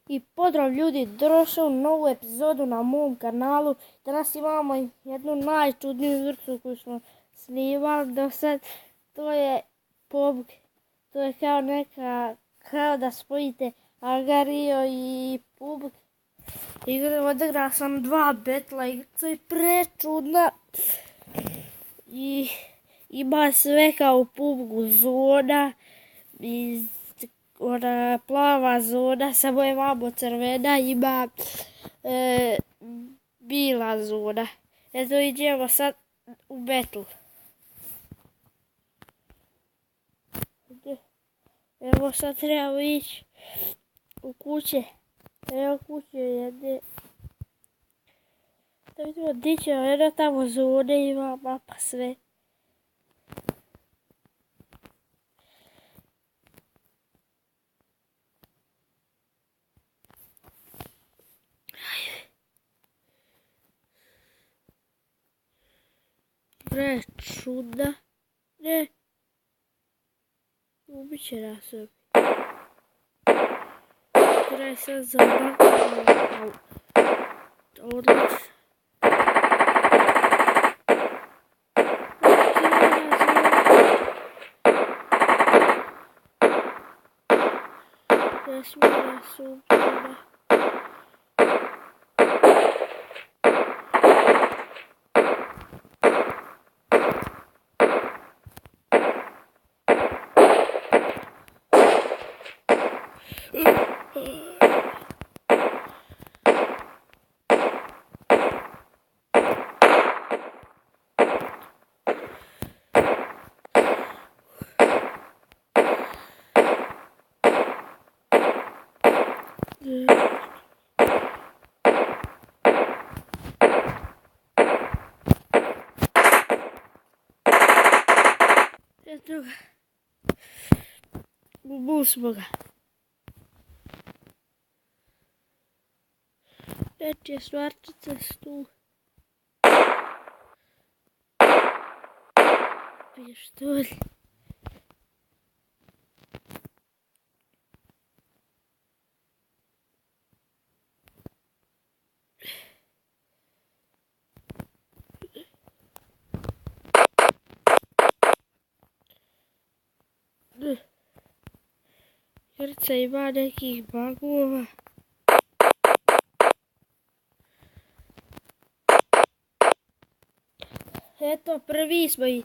I pozdrav ljudi, došao u novu epizodu na mom kanalu. Danas imamo jednu najčudniju vrstu koju smo snimali do sad. To je pobg. To je kao da spojite Agario i PUBG. Odigrao sam 2 betla i to je prečudna. I ima sve kao u PUBG-u, zona i ona plava zona, samo je vamo crvena, ima bila zona. Eto, idemo sad u betl. Evo sad trebamo ići u kuće. Evo kuće jedne. Da vidimo gdje ćemo, jedno tamo zone ima, mapa sve. Prečudna. Ne. Ubit će nas ovdje. Kraj sad zabakao. Odlično. Ne smije nas ubiti. Eto ga. Ubili smo ga. Nečije stvarčice su tu. Pištolj. Grca ima nekih bagova. Eto, prvi smo i